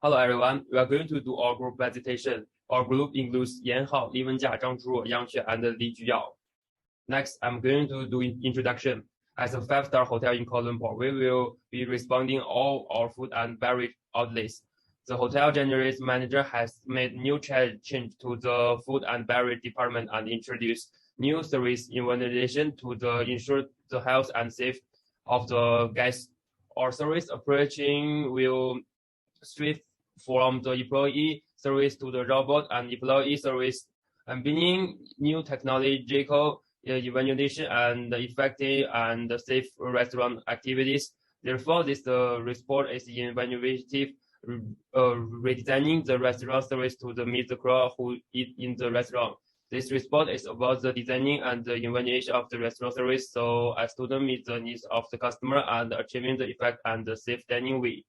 Hello everyone, we are going to do our group presentation. Our group includes Yan Hao, Li Wenjia, Zhang Zhuruo, Yang Xue, and Li Juyao. Next, I'm going to do introduction. As a five-star hotel in Kuala Lumpur, we will be responding all our food and beverage outlets. The hotel generous manager has made new change to the food and beverage department and introduced new service innovation to ensure the health and safety of the guests. Our service approaching will shift from the employee service to the robot and employee service, and bringing new technological evaluation and effective and safe restaurant activities. Therefore, this report is innovative, redesigning the restaurant service to meet the crowd who eat in the restaurant. This report is about the designing and the evaluation of the restaurant service so as to meet the needs of the customer and achieving the effect and the safe dining way.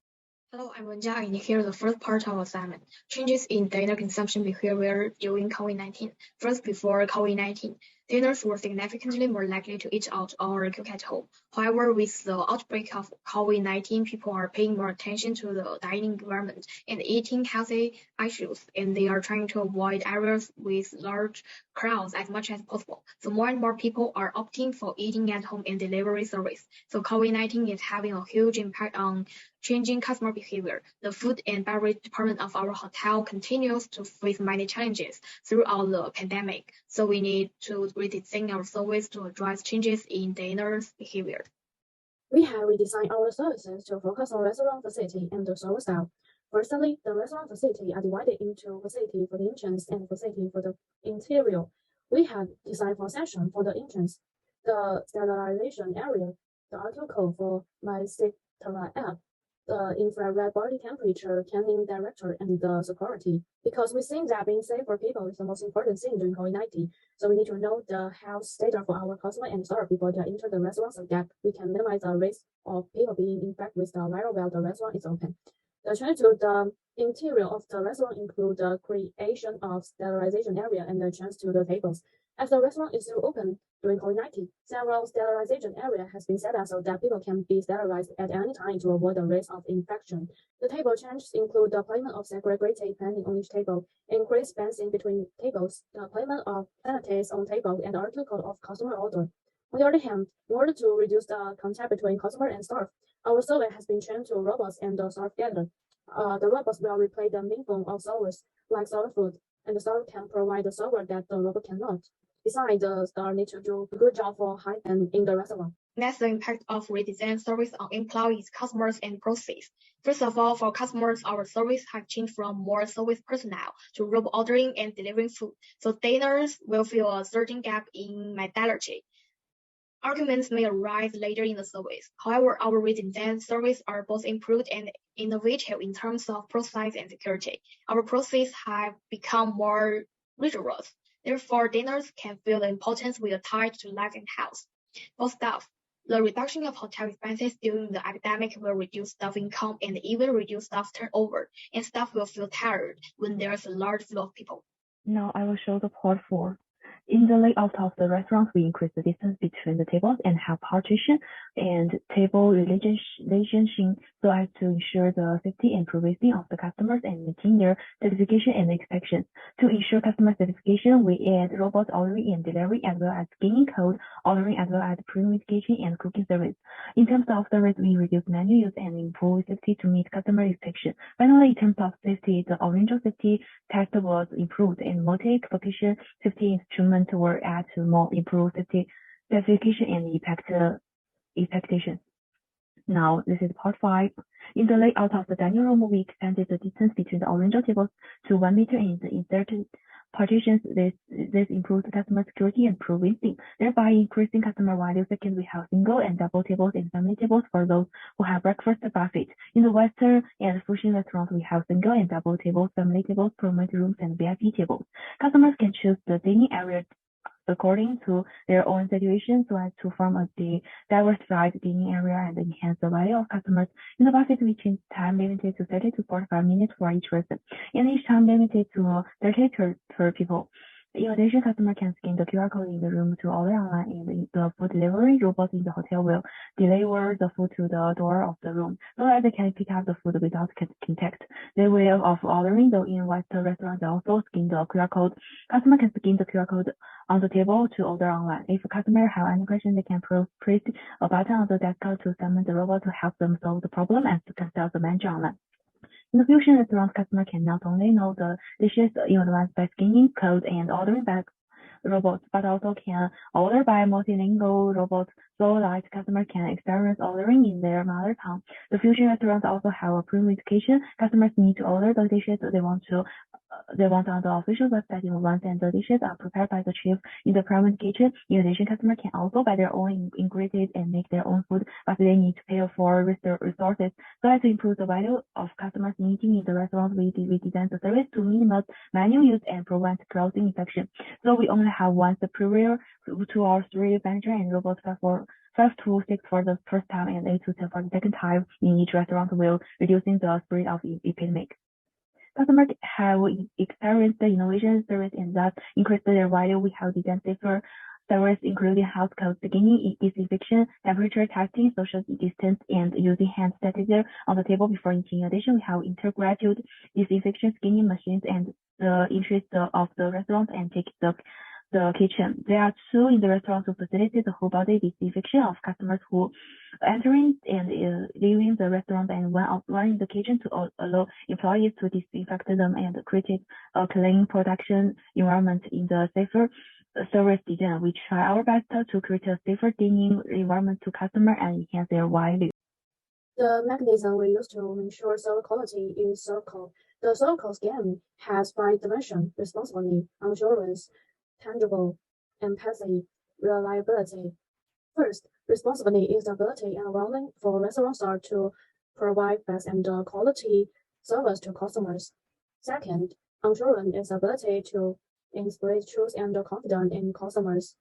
Hello, I'm Wenjia, and here the first part of our assignment. Changes in dinner consumption behavior during COVID-19. First, before COVID-19, dinners were significantly more likely to eat out or cook at home. However, with the outbreak of COVID-19, people are paying more attention to the dining environment and eating healthy issues, and they are trying to avoid areas with large crowds as much as possible. So more and more people are opting for eating at home and delivery service. So COVID-19 is having a huge impact on changing customer behavior. The food and beverage department of our hotel continues to face many challenges throughout the pandemic, so we need to redesign our service to address changes in diners' behavior. We have redesigned our services to focus on restaurant facility and the service style. Firstly, the restaurant facility are divided into facility for the entrance and facility for the interior. We have designed for section for the entrance, the sterilization area, the article for MySecTera app, the infrared body temperature canning director, and the security. Because we think that being safe for people is the most important thing during COVID-19. So we need to know the health data for our customer and staff before they enter the restaurant so that we can minimize the risk of people being infected with the virus while the restaurant is open. The change to the interior of the restaurant include the creation of sterilization area and the change to the tables. As the restaurant is still open during COVID-19, several sterilization area has been set up so that people can be sterilized at any time to avoid the risk of infection. The table changes include the placement of segregated planning on each table, increased spacing between tables, the placement of sanitize on table, and article of customer order. On the other hand, in order to reduce the contact between customer and staff, our survey has been changed to robots and the staff together. The robots will replace the main form of service, like server food, and the staff can provide the server that the robot cannot. Besides, the staff need to do a good job for hygiene in the restaurant. That's the impact of redesigned service on employees, customers, and process. First of all, for customers, our service has changed from more service personnel to robot ordering and delivering food, so diners will feel a certain gap in modality. Arguments may arise later in the service. However, our redesigned service are both improved and innovative in terms of process and security. Our process have become more rigorous. Therefore, diners can feel the importance we attach to life and health. For staff, the reduction of hotel expenses during the epidemic will reduce staff income and even reduce staff turnover, and staff will feel tired when there's a large flow of people. Now I will show the part 4. In the layout of the restaurant, we increase the distance between the tables and have partition and table relationship so as to ensure the safety and privacy of the customers and maintain their certification and inspection. To ensure customer certification, we add robot ordering and delivery as well as scanning code ordering as well as pre-medication and cooking service. In terms of service, we reduce menu use and improve safety to meet customer expectation. Finally, in terms of safety, the orange safety test was improved and multi-location safety instruments were added to more improved safety specification and expectations. Now, this is part 5. In the layout of the dining room, we extended the distance between the orange tables to 1 meter and inserted partitions. This improves customer security and privacy, thereby increasing customer value. Second, we have single and double tables and family tables for those who have breakfast buffet. In the Western and Fusion restaurants, we have single and double tables, family tables, permanent rooms, and VIP tables. Customers can choose the dining area according to their own situation so as to form a diversified dining area and enhance the value of customers. In the buffet, we change time limited to 30 to 45 minutes for each person, and each time limited to 30 per people. In addition, customer can scan the QR code in the room to order online, and the food delivery robot in the hotel will deliver the food to the door of the room, so that they can pick up the food without contact. The way of ordering, though, in Western restaurants also scan the QR code. Customer can scan the QR code on the table to order online. If a customer have any question, they can press a button on the desk to summon the robot to help them solve the problem and to consult the manager online. In the fusion restaurant, customer can not only know the dishes in advance by scanning code and ordering by robots, but also can order by multilingual robots, so that customer can experience ordering in their mother tongue. The fusion restaurants also have a premium education. Customers need to order the dishes they want on the official website in advance, and the dishes are prepared by the chef in the private kitchen. In addition, customers can also buy their own ingredients and make their own food, but they need to pay for resources. So as to improve the value of customers' eating in the restaurant, we design the service to minimize menu use and prevent crossing infection. So we only have one superior 2 or 3 manager and robots for 5 to 6 for the first time and 8 to 10 for the second time in each restaurant, will reducing the spread of epidemic. Customers have experienced the innovation service and that increased their value. We have designed safer service, including house code scanning, disinfection, temperature testing, social distance, and using hand sanitizer on the table before eating. In addition, we have integrated disinfection scanning machines and the interest of the restaurant and take the kitchen. There are 2 in the restaurant to facilitate the whole body disinfection of customers who entering and leaving the restaurant, and one in the kitchen to allow employees to disinfect them and create a clean production environment. In the safer service design, we try our best to create a safer dining environment to customers and enhance their value. The mechanism we use to ensure service quality is circle. The circle scan has 5 dimensions: responsibility, assurance, tangible, empathy, reliability. First, responsibility is the ability and willing for restaurant staff to provide best and quality service to customers. Second, assurance is the ability to inspire trust and confidence in customers.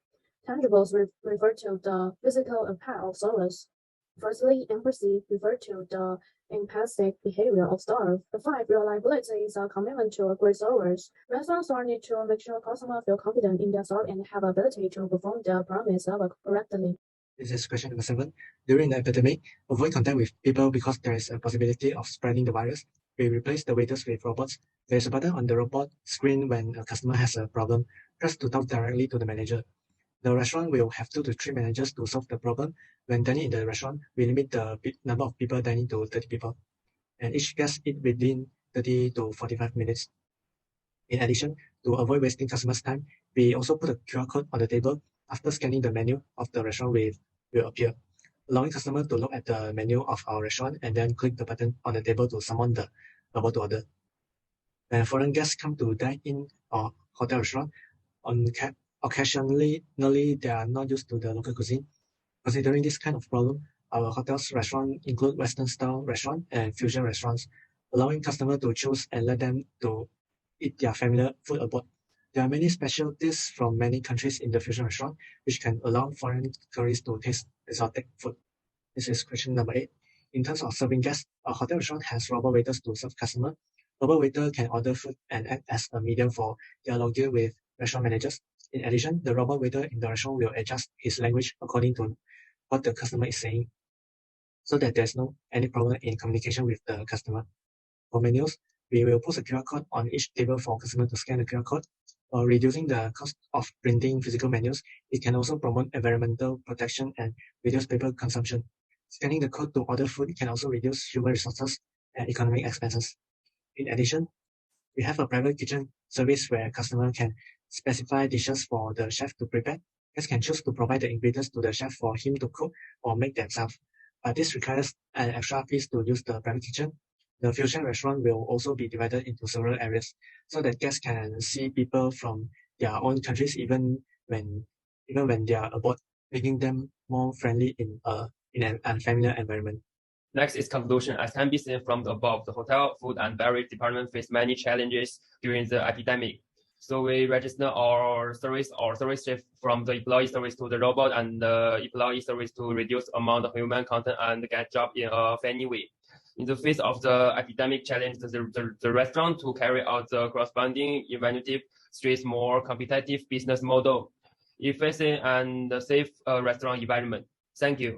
Tangibles refer to the physical impact of service. Firstly, empathy refer to the empathic behavior of staff. The 5, reliability is a commitment to a great service. Restaurants need to make sure customers feel confident in their service and have ability to perform their promised service correctly. This is question number 7. During the epidemic, avoid contact with people because there is a possibility of spreading the virus. We replace the waiters with robots. There is a button on the robot screen when a customer has a problem. Press to talk directly to the manager. The restaurant will have 2 to 3 managers to solve the problem. When dining in the restaurant, we limit the number of people dining to 30 people, and each guest eat within 30 to 45 minutes. In addition, to avoid wasting customers' time, we also put a QR code on the table. After scanning the menu of the restaurant, will appear, allowing customers to look at the menu of our restaurant and then click the button on the table to summon the robot to order. When foreign guests come to dine in our hotel restaurant, occasionally they are not used to the local cuisine. Considering this kind of problem, our hotel's restaurant include Western-style restaurant and fusion restaurants, allowing customers to choose and let them to eat their familiar food abroad. There are many specialties from many countries in the fusion restaurant, which can allow foreign tourists to taste exotic food. This is question number 8. In terms of serving guests, our hotel restaurant has robot waiters to serve customers. Robot waiter can order food and act as a medium for dialogue with restaurant managers. In addition, the robot waiter in the restaurant will adjust his language according to what the customer is saying, so that there's no any problem in communication with the customer. For menus, we will post a QR code on each table for customer to scan the QR code. While reducing the cost of printing physical menus, it can also promote environmental protection and reduce paper consumption. Scanning the code to order food can also reduce human resources and economic expenses. In addition, we have a private kitchen service where customers can specify dishes for the chef to prepare. Guests can choose to provide the ingredients to the chef for him to cook or make themselves, but this requires an extra fees to use the private kitchen. The fusion restaurant will also be divided into several areas, so that guests can see people from their own countries even when they are abroad, making them more friendly in an unfamiliar environment. Next is conclusion. As can be seen from the above, the hotel, food, and beverage department faced many challenges during the epidemic. So we register our service shift from the employee service to the robot and the employee service to reduce amount of human content and get job in a funny way. In the face of the epidemic challenge, the restaurant to carry out the corresponding innovative, streets more competitive business model, efficient and safe restaurant environment. Thank you.